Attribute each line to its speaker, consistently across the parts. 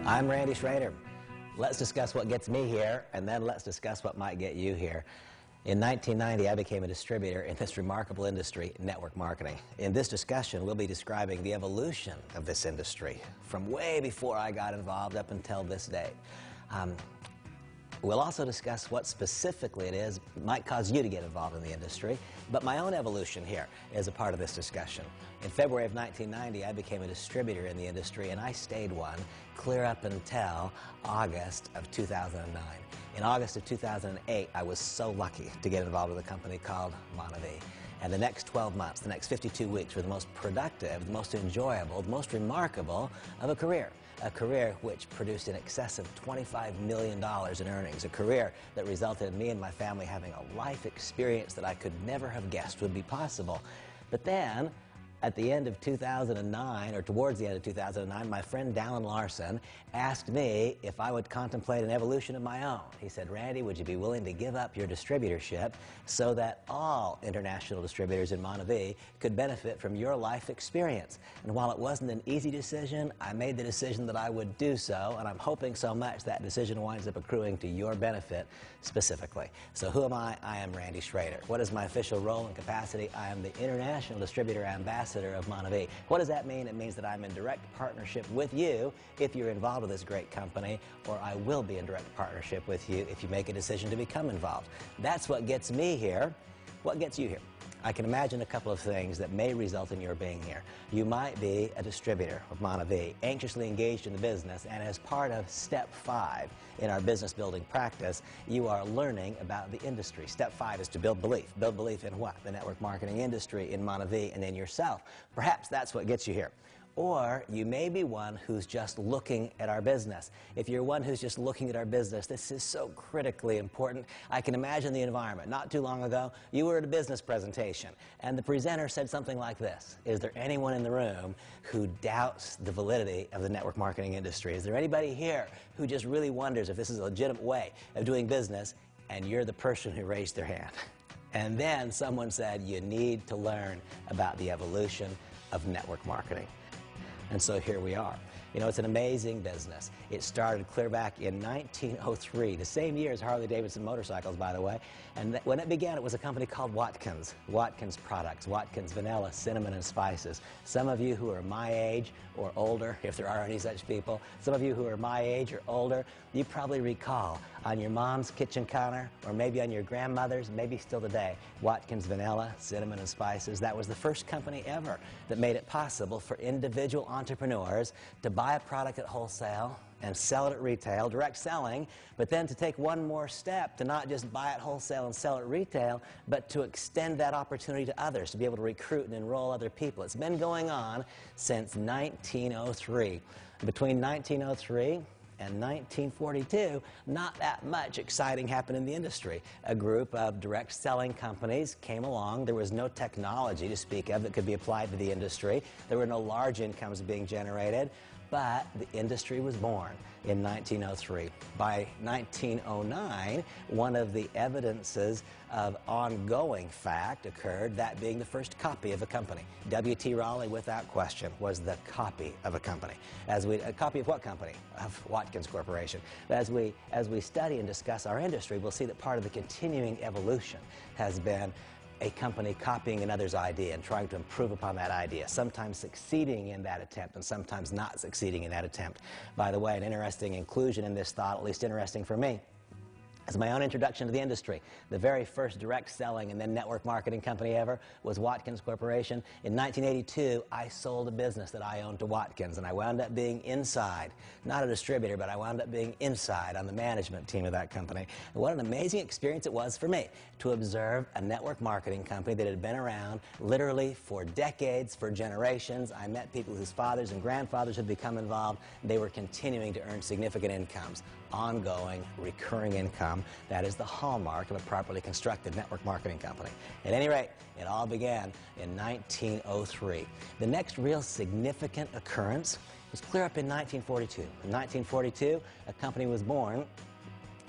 Speaker 1: I'm Randy Schrader. Let's discuss what gets me here, and then let's discuss what might get you here. In 1990, I became a distributor in this remarkable industry, network marketing. In this discussion, we'll be describing the evolution of this industry from way before I got involved up until this day. We'll also discuss what specifically it is might cause you to get involved in the industry, but my own evolution here is a part of this discussion. In February of 1990, I became a distributor in the industry, and I stayed one clear up until August of 2009. In August of 2008, I was so lucky to get involved with a company called MONAVIE. And the next 12 months, the next 52 weeks were the most productive, the most enjoyable, the most remarkable of a career. A career which produced in excess of $25 million in earnings. A career that resulted in me and my family having a life experience that I could never have guessed would be possible. But then, at the end of 2009, or towards the end of 2009, my friend Dallin Larson asked me if I would contemplate an evolution of my own. He said, "Randy, would you be willing to give up your distributorship so that all international distributors in MONAVIE could benefit from your life experience?" And while it wasn't an easy decision, I made the decision that I would do so, and I'm hoping so much that decision winds up accruing to your benefit specifically. So who am I? I am Randy Schrader. What is my official role and capacity? I am the International Distributor Ambassador of MONAVIE. What does that mean? It means that I'm in direct partnership with you if you're involved with this great company, or I will be in direct partnership with you if you make a decision to become involved. That's what gets me here. What gets you here? I can imagine a couple of things that may result in your being here. You might be a distributor of MONAVIE, anxiously engaged in the business, and as part of Step 5 in our business building practice, you are learning about the industry. Step 5 is to build belief. Build belief in what? The network marketing industry, in MONAVIE, and in yourself. Perhaps that's what gets you here. Or you may be one who's just looking at our business. If you're one who's just looking at our business, this is so critically important. I can imagine the environment. Not too long ago, you were at a business presentation, and the presenter said something like this: "Is there anyone in the room who doubts the validity of the network marketing industry? Is there anybody here who just really wonders if this is a legitimate way of doing business?" And you're the person who raised their hand. And then someone said, "You need to learn about the evolution of network marketing." And so here we are. You know, it's an amazing business. It started clear back in 1903, the same year as Harley-Davidson motorcycles, by the way. And when it began, it was a company called Watkins. Watkins Products, Watkins Vanilla, Cinnamon, and Spices. Some of you who are my age or older, if there are any such people, some of you who are my age or older, you probably recall on your mom's kitchen counter, or maybe on your grandmother's, maybe still today, Watkins Vanilla, Cinnamon, and Spices. That was the first company ever that made it possible for individual entrepreneurs to buy a product at wholesale and sell it at retail, direct selling, but then to take one more step to not just buy it wholesale and sell it at retail, but to extend that opportunity to others, to be able to recruit and enroll other people. It's been going on since 1903. Between 1903 and 1942, not that much exciting happened in the industry. A group of direct selling companies came along. There was no technology to speak of that could be applied to the industry. There were no large incomes being generated, but the industry was born in 1903. By 1909, one of the evidences of ongoing fact occurred, that being the first copy of a company. W.T. Raleigh, without question, was the copy of a company. A copy of what company? Of Watkins Corporation. As we study and discuss our industry, we'll see that part of the continuing evolution has been a company copying another's idea and trying to improve upon that idea, sometimes succeeding in that attempt and sometimes not succeeding in that attempt. By the way, an interesting inclusion in this thought, at least interesting for me, as my own introduction to the industry. The very first direct selling and then network marketing company ever was Watkins Corporation. In 1982, I sold a business that I owned to Watkins, and I wound up being inside, not a distributor, but I wound up being inside on the management team of that company. And what an amazing experience it was for me to observe a network marketing company that had been around literally for decades, for generations. I met people whose fathers and grandfathers had become involved. They were continuing to earn significant incomes, ongoing, recurring income. That is the hallmark of a properly constructed network marketing company. At any rate, it all began in 1903. The next real significant occurrence was clear up in 1942. In 1942, a company was born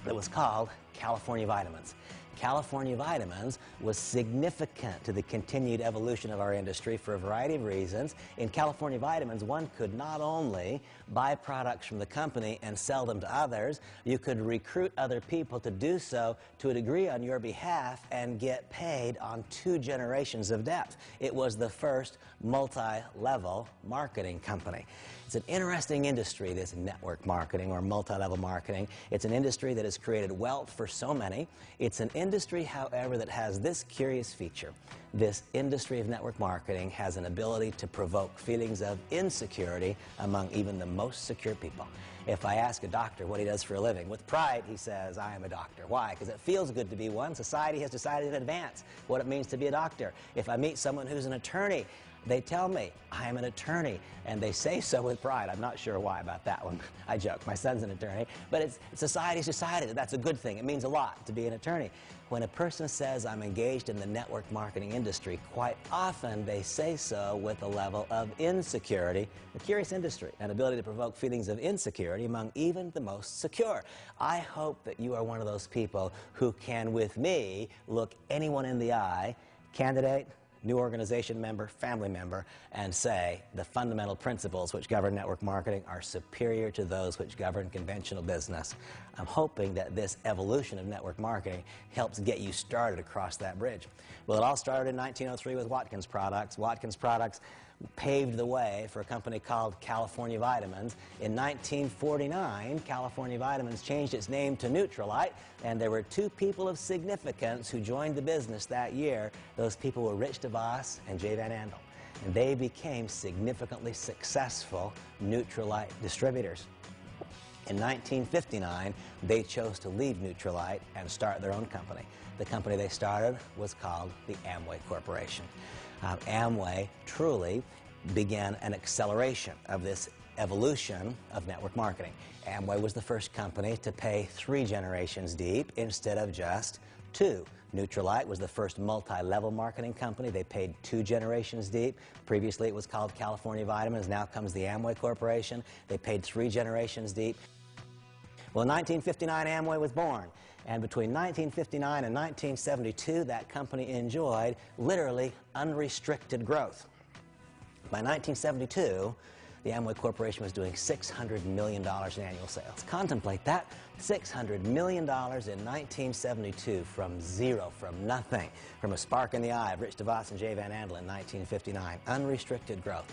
Speaker 1: that was called California Vitamins. California Vitamins was significant to the continued evolution of our industry for a variety of reasons. In California Vitamins, one could not only buy products from the company and sell them to others, you could recruit other people to do so to a degree on your behalf and get paid on 2 generations of depth. It was the first multi-level marketing company. It's an interesting industry, this network marketing or multi-level marketing. It's an industry that has created wealth for so many. It's an industry, however, that has this curious feature. This industry of network marketing has an ability to provoke feelings of insecurity among even the most secure people. If I ask a doctor what he does for a living, with pride he says, I am a doctor. Why? Because it feels good to be one. Society has decided in advance what it means to be a doctor. If I meet someone who's an attorney, they tell me, I am an attorney, and they say so with pride. I'm not sure why about that one. I joke, my son's an attorney, but society's decided that that's a good thing. It means a lot to be an attorney. When a person says, I'm engaged in the network marketing industry, quite often they say so with a level of insecurity. A curious industry, an ability to provoke feelings of insecurity among even the most secure. I hope that you are one of those people who can, with me, look anyone in the eye, candidate, new organization member, family member, and say the fundamental principles which govern network marketing are superior to those which govern conventional business. I'm hoping that this evolution of network marketing helps get you started across that bridge. Well, it all started in 1903 with Watkins Products. Watkins Products paved the way for a company called California Vitamins. In 1949, California Vitamins changed its name to Nutrilite, and there were 2 people of significance who joined the business that year. Those people were Rich DeVos and Jay Van Andel, and they became significantly successful Nutrilite distributors. In 1959, they chose to leave Nutrilite and start their own company. The company they started was called the Amway Corporation. Amway truly began an acceleration of this evolution of network marketing. Amway was the first company to pay 3 generations deep instead of just 2. Nutrilite was the first multi-level marketing company. They paid 2 generations deep. Previously it was called California Vitamins. Now comes the Amway Corporation. They paid 3 generations deep. Well, in 1959, Amway was born. And between 1959 and 1972, that company enjoyed literally unrestricted growth. By 1972, the Amway Corporation was doing $600 million in annual sales. Contemplate that, $600 million in 1972 from zero, from nothing, from a spark in the eye of Rich DeVos and Jay Van Andel in 1959. Unrestricted growth.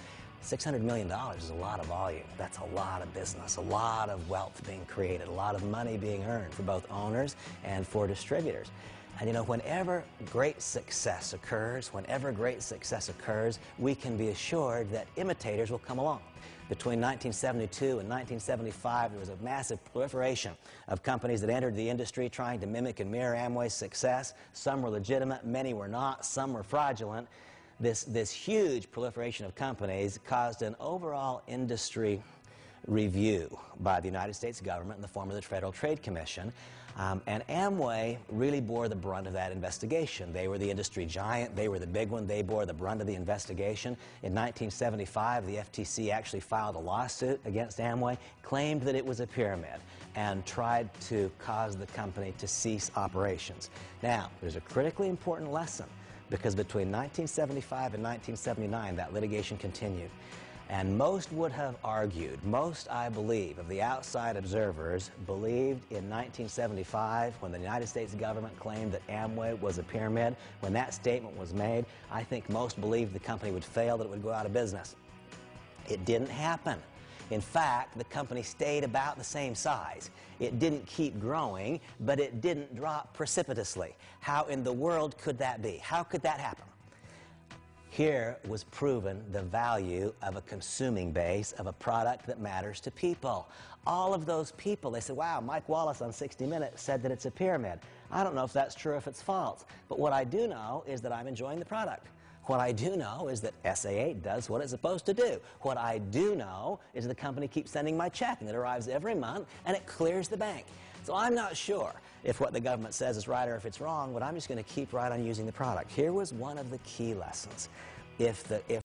Speaker 1: $600 million is a lot of volume. That's a lot of business, a lot of wealth being created, a lot of money being earned for both owners and for distributors. And you know, whenever great success occurs, we can be assured that imitators will come along. Between 1972 and 1975, there was a massive proliferation of companies that entered the industry trying to mimic and mirror Amway's success. Some were legitimate, many were not, some were fraudulent. This huge proliferation of companies caused an overall industry review by the United States government in the form of the Federal Trade Commission. And Amway really bore the brunt of that investigation. They were the industry giant. They were the big one. They bore the brunt of the investigation. In 1975, the FTC actually filed a lawsuit against Amway, claimed that it was a pyramid, and tried to cause the company to cease operations. Now, there's a critically important lesson, because between 1975 and 1979, that litigation continued. And most would have argued, most, I believe, of the outside observers believed in 1975, when the United States government claimed that Amway was a pyramid, when that statement was made, I think most believed the company would fail, that it would go out of business. It didn't happen. In fact, the company stayed about the same size. It didn't keep growing, but it didn't drop precipitously. How in the world could that be? How could that happen? Here was proven the value of a consuming base of a product that matters to people. All of those people, they said, wow, Mike Wallace on 60 Minutes said that it's a pyramid. I don't know if that's true or if it's false, but what I do know is that I'm enjoying the product. What I do know is that SA8 does what it's supposed to do. What I do know is the company keeps sending my check, and it arrives every month, and it clears the bank. So I'm not sure if what the government says is right or if it's wrong, but I'm just going to keep right on using the product. Here was one of the key lessons. If